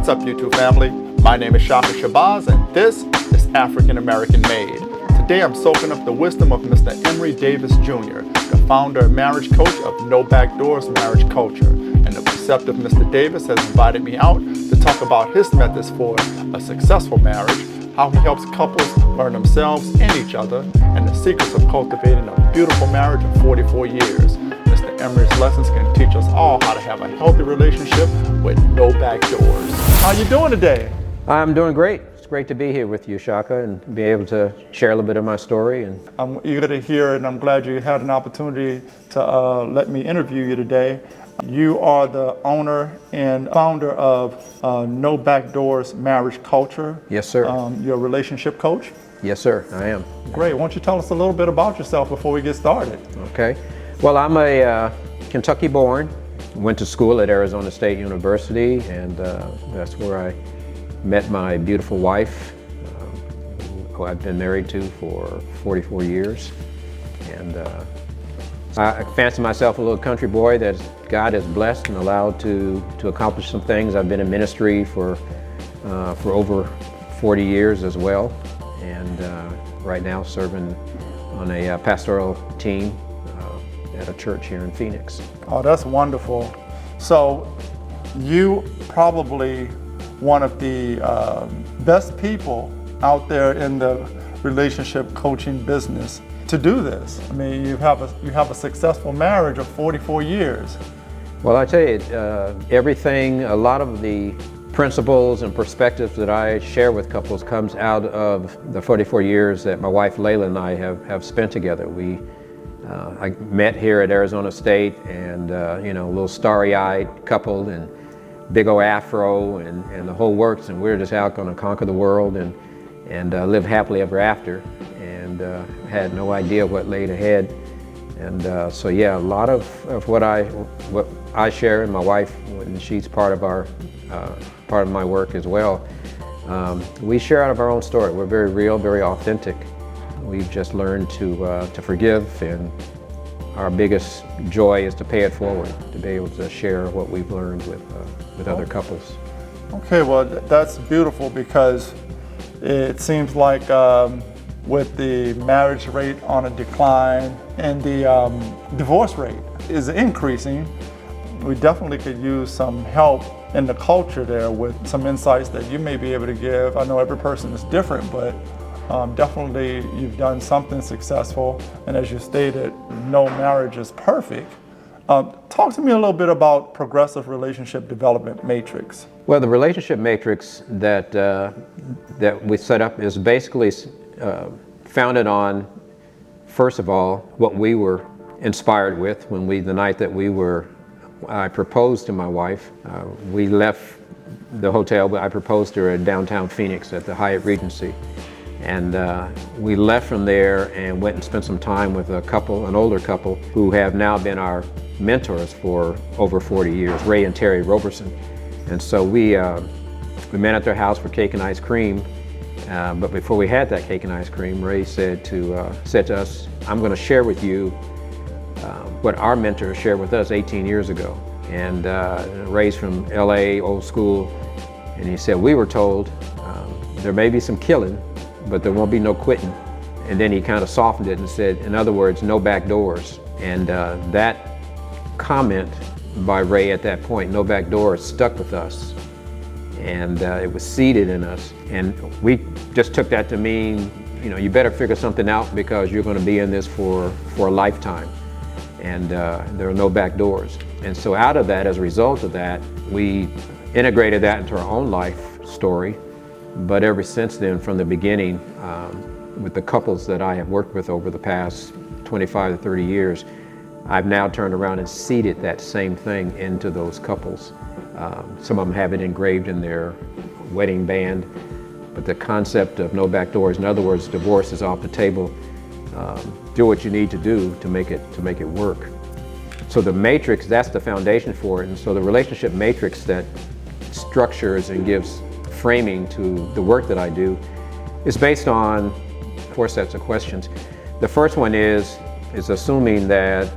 What's up, YouTube family? My name is Shaka Shabazz, and this is African-American-Made. Today I'm soaking up the wisdom of Mr. Emory Davis Jr., the founder and marriage coach of No Backdoors Marriage Culture. And the perceptive Mr. Davis has invited me out to talk about his methods for a successful marriage, how he helps couples learn themselves and each other, and the secrets of cultivating a beautiful marriage of 44 years. Mr. Emory's lessons can teach us all how to have a healthy relationship with no back doors. How you doing today? I'm doing great. It's great to be here with you, Shaka, and be able to share a little bit of my story. And I'm eager to hear it, and I'm glad you had an opportunity to let me interview you today. You are the owner and founder of No Backdoors Marriage Culture. Yes, sir. You're a relationship coach? Yes, sir, I am. Great. Why don't you tell us a little bit about yourself before we get started? Okay. Well, I'm a Kentucky born, went to school at Arizona State University, and that's where I met my beautiful wife, who I've been married to for 44 years. And I fancy myself a little country boy that God has blessed and allowed to accomplish some things. I've been in ministry for over 40 years as well, and right now serving on a pastoral team at a church here in Phoenix. Oh, that's wonderful. So you probably one of the best people out there in the relationship coaching business to do this. I mean, you have a successful marriage of 44 years. Well, I tell you, a lot of the principles and perspectives that I share with couples comes out of the 44 years that my wife Layla and I have spent together. I met here at Arizona State, and a little starry-eyed couple and big old afro and the whole works, and we were just out going to conquer the world and live happily ever after, and had no idea what laid ahead. And so yeah, a lot of what I share, and my wife, and she's part of my work as well. We share out of our own story. We're very real, very authentic. We've just learned to forgive, and our biggest joy is to pay it forward, to be able to share what we've learned with other couples. Okay, well, that's beautiful, because it seems like with the marriage rate on a decline and the divorce rate is increasing, we definitely could use some help in the culture there with some insights that you may be able to give. I know every person is different, but definitely you've done something successful, and as you stated, no marriage is perfect. Talk to me a little bit about Progressive Relationship Development Matrix. Well, the relationship matrix that we set up is basically founded on, first of all, what we were inspired with when the night that I proposed to my wife. We left the hotel, but I proposed to her in downtown Phoenix at the Hyatt Regency. And we left from there and went and spent some time with an older couple who have now been our mentors for over 40 years, Ray and Terry Roberson. And so we met at their house for cake and ice cream. But before we had that cake and ice cream, Ray said to us, "I'm going to share with you what our mentors shared with us 18 years ago." And Ray's from LA, old school, and he said, "We were told there may be some killing, but there won't be no quitting." And then he kind of softened it and said, in other words, no back doors. And that comment by Ray at that point, no back doors, stuck with us. And it was seeded in us. And we just took that to mean, you better figure something out, because you're going to be in this for a lifetime. And there are no back doors. And so out of that, as a result of that, we integrated that into our own life story. But ever since then, from the beginning, with the couples that I have worked with over the past 25 to 30 years, I've now turned around and seeded that same thing into those couples. Some of them have it engraved in their wedding band, but the concept of no back doors, in other words, divorce is off the table. Do what you need to do to make it work. So the matrix, that's the foundation for it. And so the relationship matrix that structures and gives framing to the work that I do is based on 4 sets of questions. The first one is assuming that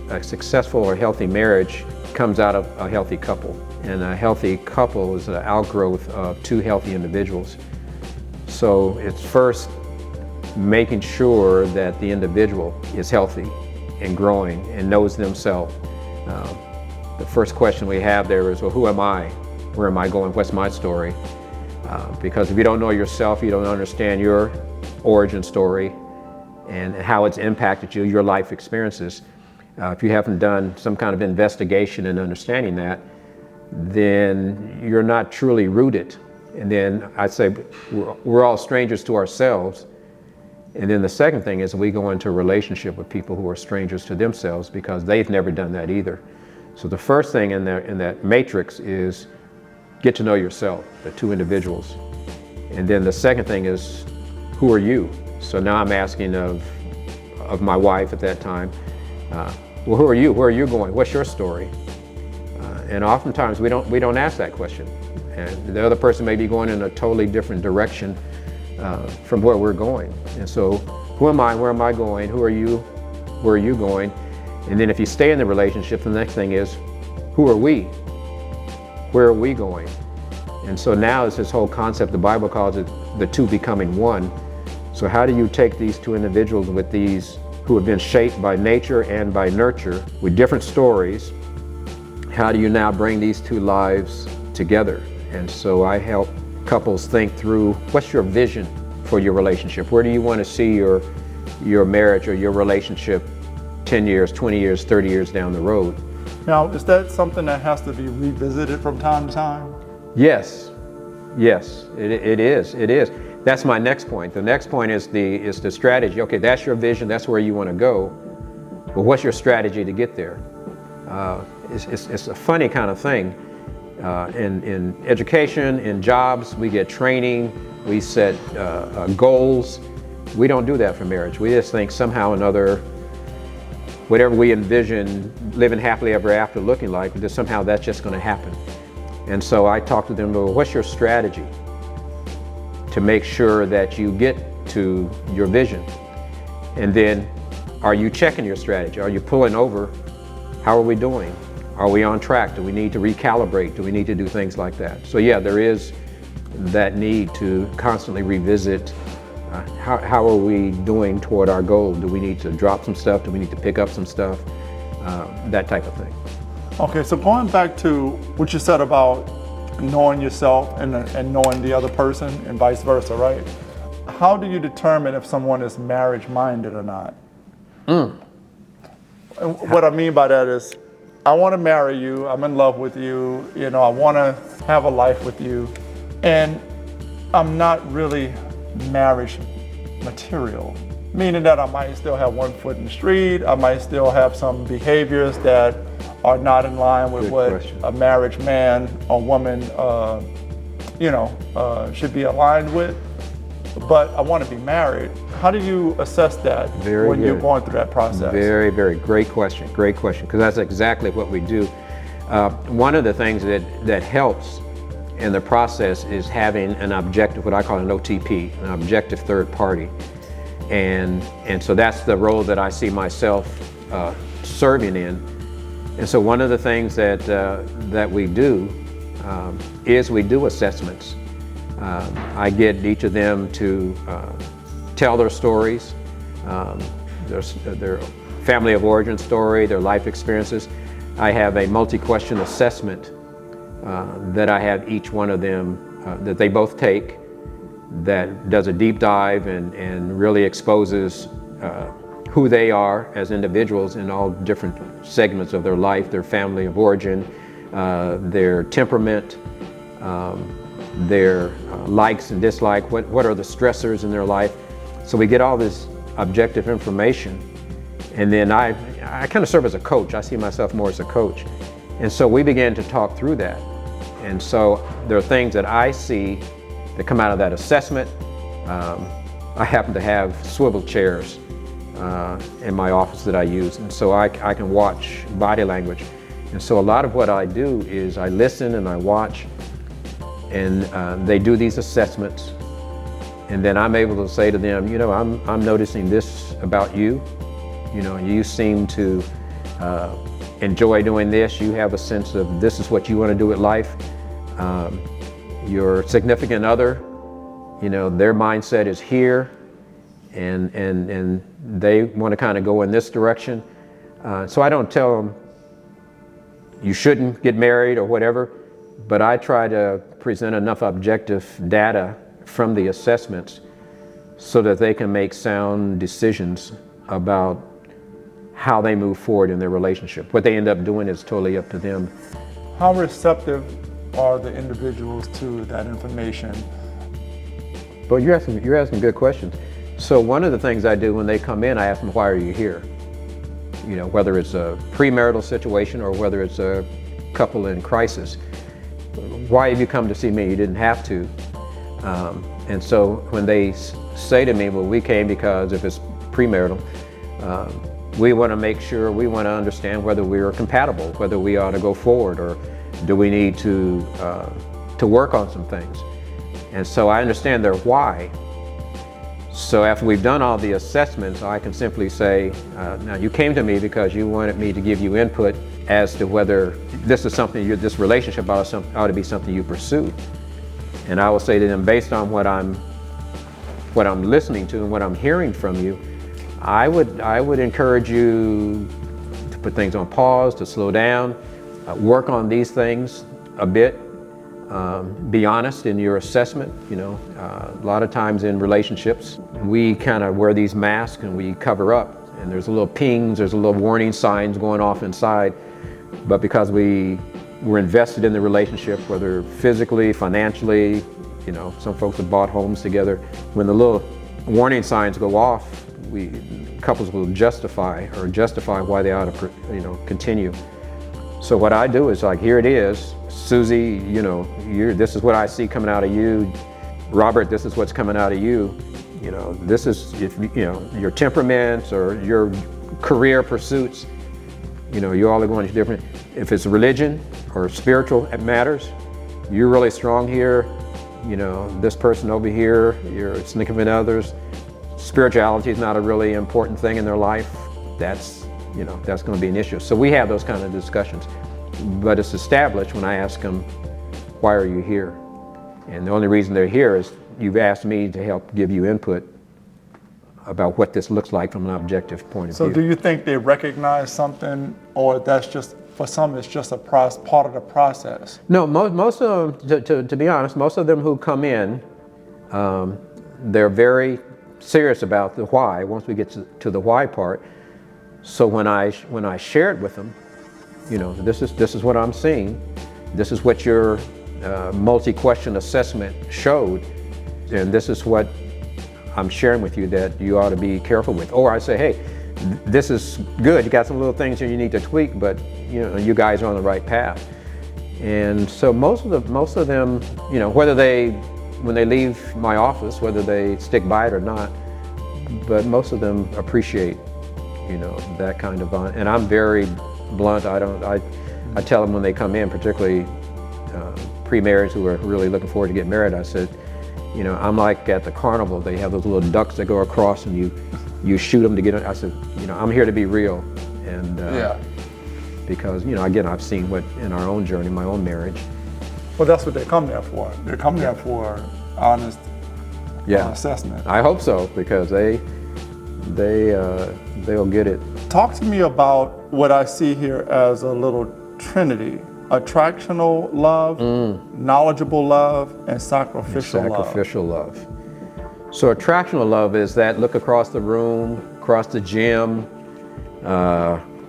a successful or healthy marriage comes out of a healthy couple. And a healthy couple is an outgrowth of two healthy individuals. So it's first making sure that the individual is healthy and growing and knows themselves. The first question we have there is, well, who am I? Where am I going? What's my story? Because if you don't know yourself, you don't understand your origin story and how it's impacted you, your life experiences. If you haven't done some kind of investigation and understanding that, then you're not truly rooted. And then I'd say we're all strangers to ourselves. And then the second thing is we go into a relationship with people who are strangers to themselves because they've never done that either. So the first thing in that matrix is get to know yourself, the two individuals. And then the second thing is, who are you? So now I'm asking of my wife at that time, well, who are you? Where are you going? What's your story? And oftentimes we don't ask that question. And the other person may be going in a totally different direction from where we're going. And so, who am I? Where am I going? Who are you? Where are you going? And then if you stay in the relationship, the next thing is, who are we? Where are we going? And so now it's this whole concept, the Bible calls it the two becoming one. So how do you take these two individuals with these who have been shaped by nature and by nurture with different stories? How do you now bring these two lives together? And so I help couples think through, what's your vision for your relationship? Where do you want to see your marriage or your relationship 10 years, 20 years, 30 years down the road? Now, is that something that has to be revisited from time to time? Yes, it is. That's my next point. The next point is the strategy. Okay, that's your vision, that's where you want to go. But what's your strategy to get there? It's a funny kind of thing. In education, in jobs, we get training, we set goals. We don't do that for marriage. We just think somehow or another, whatever we envision living happily ever after looking like, that somehow that's just going to happen. And so I talk to them, well, what's your strategy to make sure that you get to your vision? And then, are you checking your strategy? Are you pulling over? How are we doing? Are we on track? Do we need to recalibrate? Do we need to do things like that? So yeah, there is that need to constantly revisit how are we doing toward our goal? Do we need to drop some stuff? Do we need to pick up some stuff? That type of thing. Okay, so going back to what you said about knowing yourself and knowing the other person and vice versa, right? How do you determine if someone is marriage-minded or not? And what I mean by that is, I want to marry you, I'm in love with you, I want to have a life with you, and I'm not really marriage material. Meaning that I might still have one foot in the street, I might still have some behaviors that are not in line with a marriage man or woman, should be aligned with. But I want to be married. How do you assess that when you're going through that process? Very, very great question, because that's exactly what we do. One of the things that helps in the process is having an objective, what I call an OTP, an objective third party. And so that's the role that I see myself serving in. And so one of the things that we do is we do assessments. I get each of them to tell their stories, their family of origin story, their life experiences. I have a multi-question assessment that I have each one of them that they both take, that does a deep dive and really exposes who they are as individuals in all different segments of their life, their family of origin, their temperament, their likes and dislikes, what are the stressors in their life. So we get all this objective information, and then I kind of serve as a coach. I see myself more as a coach. And so we began to talk through that. And so there are things that I see that come out of that assessment. I happen to have swivel chairs in my office that I use, and so I can watch body language. And so a lot of what I do is I listen and I watch, and they do these assessments, and then I'm able to say to them, I'm noticing this about you. You seem to enjoy doing this, you have a sense of this is what you want to do with life. Your significant other, their mindset is here, and they want to kind of go in this direction. So I don't tell them you shouldn't get married or whatever, but I try to present enough objective data from the assessments so that they can make sound decisions about how they move forward in their relationship. What they end up doing is totally up to them. How receptive are the individuals to that information? But you're asking good questions. So one of the things I do when they come in, I ask them, why are you here? Whether it's a premarital situation or whether it's a couple in crisis. Why have you come to see me? You didn't have to. And so when they say to me, well, we came because if it's premarital, we want to make sure, we want to understand whether we are compatible, whether we ought to go forward, or do we need to work on some things. And so I understand their why. So after we've done all the assessments, I can simply say, now you came to me because you wanted me to give you input as to whether this is something, this relationship ought to be something you pursue. And I will say to them, based on what I'm listening to and what I'm hearing from you, I would encourage you to put things on pause, to slow down, work on these things a bit. Be honest in your assessment. A lot of times in relationships, we kind of wear these masks and we cover up, and there's a little pings, there's a little warning signs going off inside, but because we're invested in the relationship, whether physically, financially, some folks have bought homes together. When the little warning signs go off, couples will justify why they ought to, continue. So what I do is like, here it is, Susie, this is what I see coming out of you. Robert, this is what's coming out of you. This is, your temperaments or your career pursuits, you all are going to different. If it's religion or spiritual matters, you're really strong here. This person over here, your significant others, spirituality is not a really important thing in their life. That's going to be an issue. So we have those kind of discussions. But it's established when I ask them, why are you here? And the only reason they're here is you've asked me to help give you input about what this looks like from an objective point of view. So do you think they recognize something, or that's just, for some, it's just a part of the process? No, most of them, to be honest, most of them who come in, they're very serious about the why, once we get to the why part. So when I share it with them, this is what I'm seeing. This is what your multi-question assessment showed, and this is what I'm sharing with you that you ought to be careful with. Or I say, hey, this is good. You got some little things here you need to tweak, but you guys are on the right path. And so most of them, when they leave my office, whether they stick by it or not, but most of them appreciate, that kind of bond. And I'm very blunt. I tell them when they come in, particularly pre-marriage who are really looking forward to get married, I said, I'm like at the carnival. They have those little ducks that go across and you shoot them to get in. I said, I'm here to be real. And because, again, I've seen what in our own journey, my own marriage. Well, that's what they come there for. They come there for honest assessment. I hope so, because they'll get it. Talk to me about what I see here as a little trinity: attractional love, knowledgeable love, and sacrificial love. So attractional love is that look across the room, across the gym,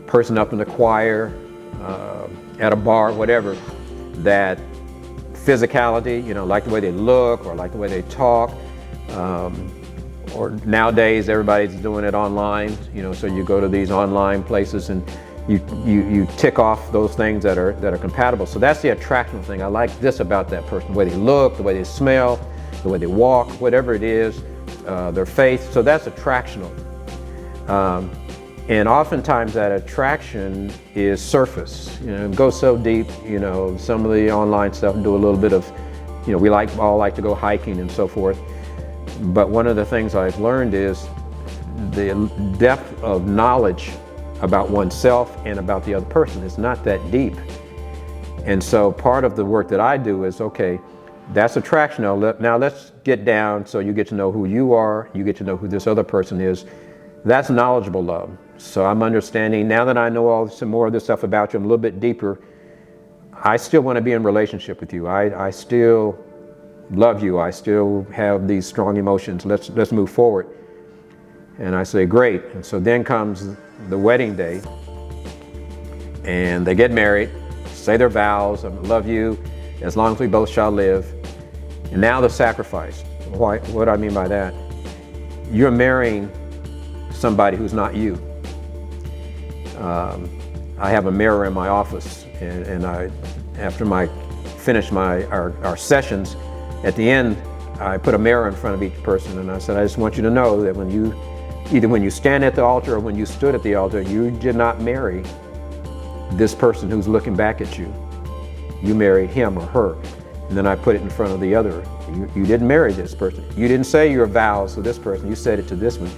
person up in the choir, at a bar, whatever, that physicality, like the way they look or like the way they talk. Or nowadays everybody's doing it online, so you go to these online places and you tick off those things that are compatible. So that's the attractional thing. I like this about that person: the way they look, the way they smell, the way they walk, whatever it is, their faith. So that's attractional. And oftentimes that attraction is surface. It goes so deep. Some of the online stuff do a little bit of, we all like to go hiking and so forth. But one of the things I've learned is the depth of knowledge about oneself and about the other person. It's not that deep. And so part of the work that I do is, okay, that's attractional. Now let's get down so you get to know who you are, you get to know who this other person is. That's knowledgeable love. So I'm understanding, now that I know some more of this stuff about you, I'm a little bit deeper, I still want to be in relationship with you. I still love you. I still have these strong emotions. Let's move forward. And I say, great. And so then comes the wedding day, and they get married, say their vows, I love you as long as we both shall live. And now the sacrifice. What do I mean by that? You're marrying somebody who's not you. I have a mirror in my office, and I, after finish our sessions, at the end, I put a mirror in front of each person, and I said, I just want you to know that either when you stand at the altar or when you stood at the altar, you did not marry this person who's looking back at you. You married him or her. And then I put it in front of the other. You didn't marry this person. You didn't say your vows to this person. You said it to this one.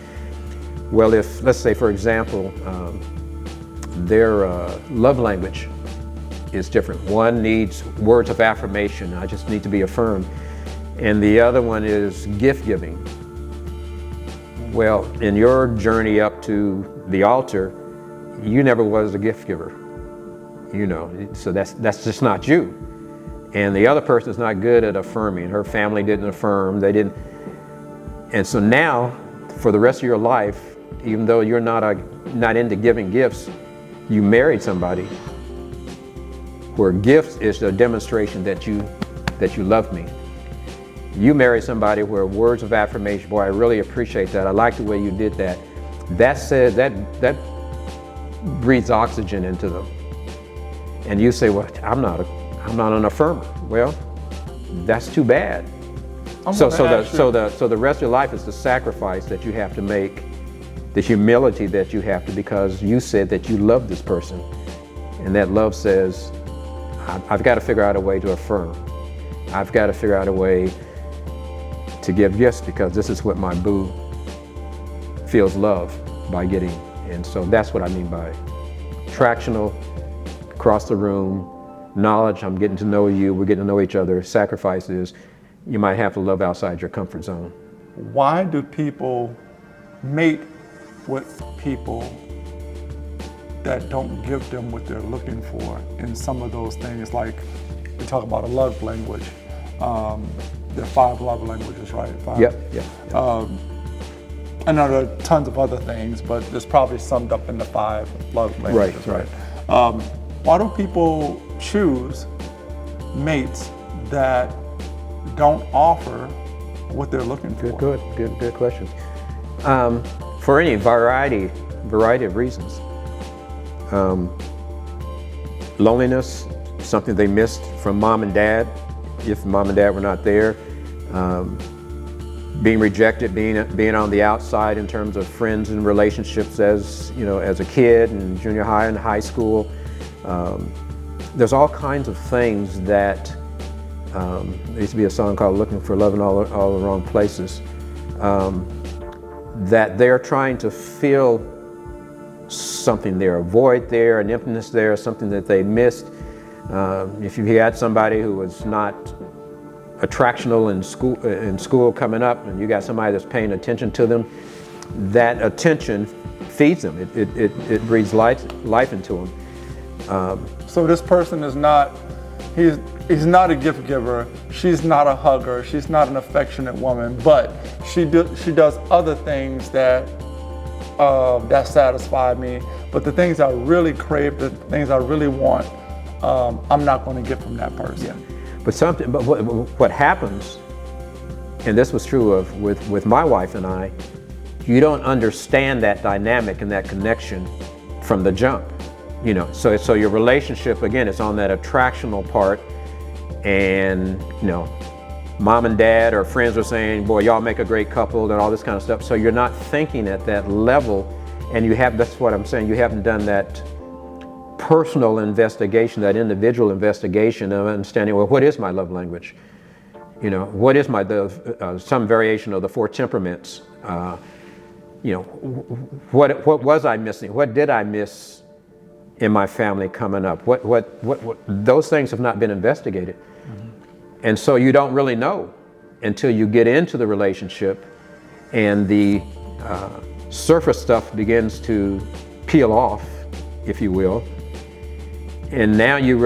Well, if, let's say, for example, their love language is different. One needs words of affirmation. I just need to be affirmed. And the other one is gift giving. Well, in your journey up to the altar, you never was a gift giver. You know, so that's just not you. And the other person is not good at affirming. Her family didn't affirm, they didn't. And so now, for the rest of your life, even though you're not into giving gifts, you married somebody where gifts is a demonstration that you love me. You married somebody where words of affirmation, boy, I really appreciate that. I like the way you did that. That said, that breathes oxygen into them. And you say, well, I'm not an affirmer. Well, that's too bad. So the rest of your life is the sacrifice that you have to make, the humility that you have to, because you said that you love this person. And that love says, I've got to figure out a way to affirm. I've got to figure out a way to give gifts, because this is what my boo feels love by getting. And so that's what I mean by attractional, across the room, knowledge, I'm getting to know you, we're getting to know each other. Sacrifices, you might have to love outside your comfort zone. Why do people mate with people that don't give them what they're looking for in some of those things? Like, we talk about a love language. There are 5 love languages, right? 5. Yep. I know there are tons of other things, but it's probably summed up in the 5 love languages, right? Why do people choose mates that don't offer what they're looking for? Good questions. For any variety of reasons. Loneliness, something they missed from mom and dad, if mom and dad were not there. Being rejected, being on the outside in terms of friends and relationships as a kid in junior high and high school. There's all kinds of things that, there used to be a song called Looking for Love in all the Wrong Places, that they're trying to fill something there, a void there, an emptiness there, something that they missed. If you had somebody who was not attractional in school coming up, and you got somebody that's paying attention to them, that attention feeds them. It breathes life into them. So this person is not, he's not a gift giver, she's not a hugger, she's not an affectionate woman, but she does other things that satisfy me. But the things I really crave, the things I really want, I'm not going to get from that person. Yeah. But what happens, and this was true with my wife and I, you don't understand that dynamic and that connection from the jump. So your relationship, again, it's on that attractional part, and mom and dad or friends are saying, boy, y'all make a great couple, and all this kind of stuff. So you're not thinking at that level, and that's what I'm saying, you haven't done that personal investigation, that individual investigation of understanding, well, what is my love language? What is some variation of the 4 temperaments? you know, what was I missing? What did I miss in my family coming up? What those things have not been investigated. And so you don't really know until you get into the relationship and the surface stuff begins to peel off, if you will. And now you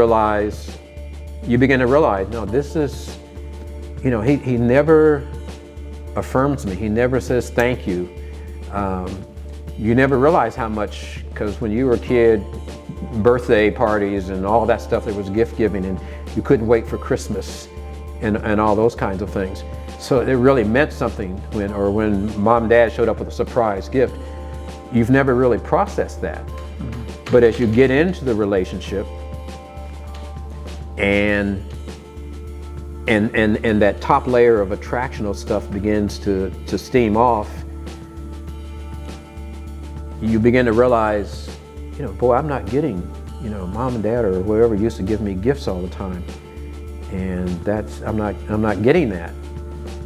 begin to realize, no, this is, you know, he never affirms me. He never says thank you. You never realize how much, because when you were a kid, birthday parties and all that stuff, there was gift giving and you couldn't wait for Christmas and all those kinds of things. So it really meant something when mom and dad showed up with a surprise gift. You've never really processed that. But as you get into the relationship and that top layer of attractional stuff begins to steam off, you begin to realize, you know, boy, I'm not getting, you know, mom and dad or whoever used to give me gifts all the time. And I'm not getting that,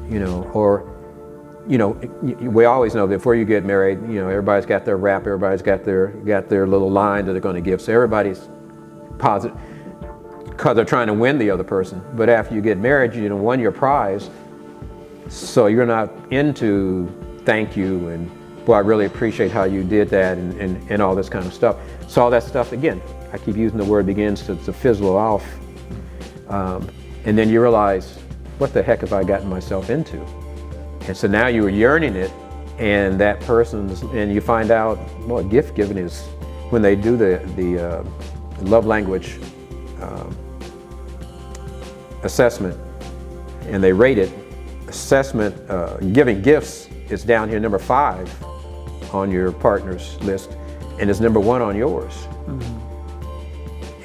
you know, or, you know, we always know that before you get married, you know, everybody's got their rap, everybody's got their little line that they're going to give. So everybody's positive because they're trying to win the other person. But after you get married, you know, won your prize. So you're not into thank you and, boy, I really appreciate how you did that and all this kind of stuff. So all that stuff, again, I keep using the word, begins to fizzle off. And then you realize, what the heck have I gotten myself into? And so now you're yearning it, and that and you find out, well, gift giving is when they do the love language assessment, and they rate it. Giving gifts is down here number 5 on your partner's list, and it's number 1 on yours.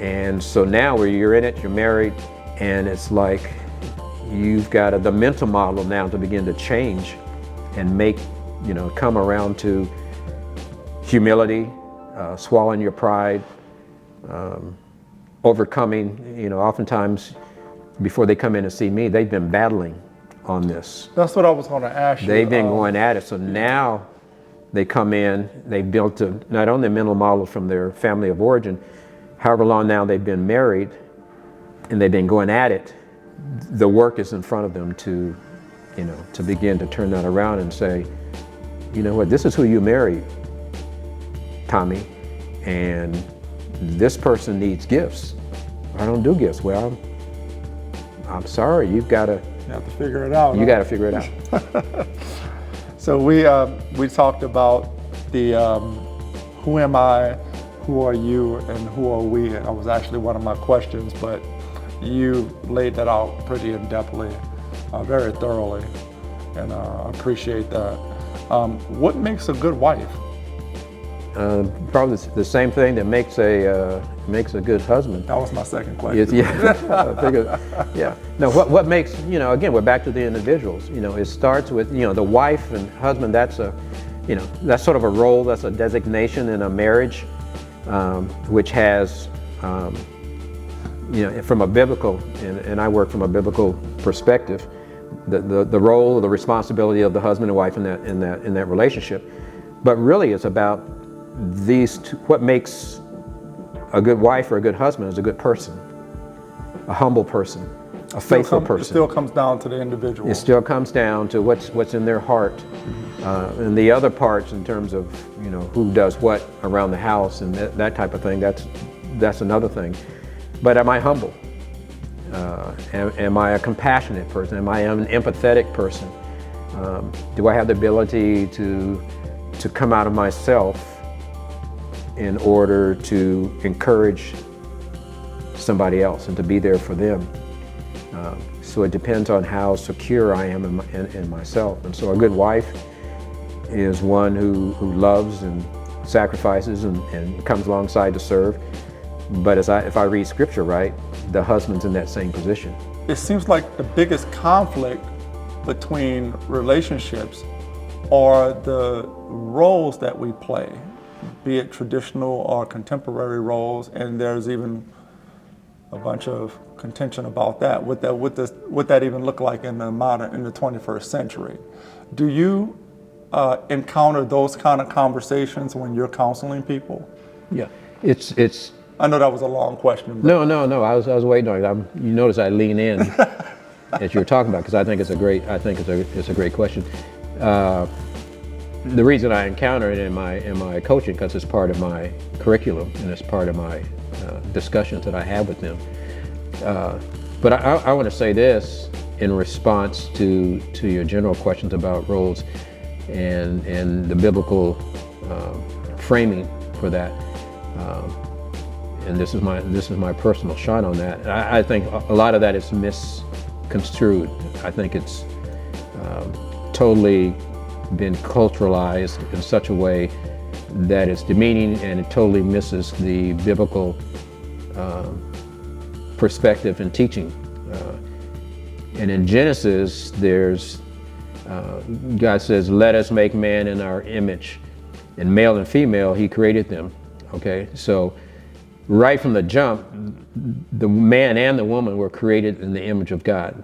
And so now where you're in it, you're married, and it's like you've got the mental model now to begin to change and make, you know, come around to humility, swallowing your pride, overcoming, you know, oftentimes before they come in and see me, they've been battling on this. That's what I was going to ask you. They've been going at it. So now they come in, they built not only a mental model from their family of origin, however long now they've been married, and they've been going at it. The work is in front of them to, you know, to begin to turn that around and say, you know what, this is who you married, Tommy, and this person needs gifts. I don't do gifts. Well, I'm sorry, you have to figure it out. You got to figure it out. So we talked about the who am I, who are you, and who are we? And that was actually one of my questions, but you laid that out pretty in-depthly, very thoroughly, and I appreciate that. What makes a good wife? Probably the same thing that makes a good husband. That was my second question. Yeah, I figured, yeah. No, what makes, you know, again, we're back to the individuals. You know, it starts with, you know, the wife and husband. That's you know, that's sort of a role. That's a designation in a marriage, which has, you know, from a biblical, and I work from a biblical perspective, the role, the responsibility of the husband and wife in that relationship. But really, it's about these two. What makes a good wife or a good husband is a good person, a humble person, a faithful person. It still comes down to the individual. It still comes down to what's in their heart, and the other parts in terms of, you know, who does what around the house and that type of thing. That's another thing. But am I humble? Am I a compassionate person? Am I an empathetic person? Do I have the ability to come out of myself in order to encourage somebody else and to be there for them? So it depends on how secure I am in myself. And so a good wife is one who loves and sacrifices and comes alongside to serve. But if I read scripture right, the husband's in that same position. It seems like the biggest conflict between relationships are the roles that we play, be it traditional or contemporary roles, and there's even a bunch of contention about that. What that even look like in the 21st century? Do you encounter those kind of conversations when you're counseling people? Yeah, it's. I know that was a long question. But No. I was waiting on it. You notice I lean in as you're talking about, because I think it's a great question. The reason I encounter it in my coaching, because it's part of my curriculum and it's part of my discussions that I have with them. But I want to say this in response to your general questions about roles and the biblical framing for that. And this is my personal shot on that. I think a lot of that is misconstrued. I think it's totally been culturalized in such a way that it's demeaning, and it totally misses the biblical perspective and teaching. And in Genesis, there's God says, "Let us make man in our image," and male and female, He created them. Okay, so right from the jump, the man and the woman were created in the image of God.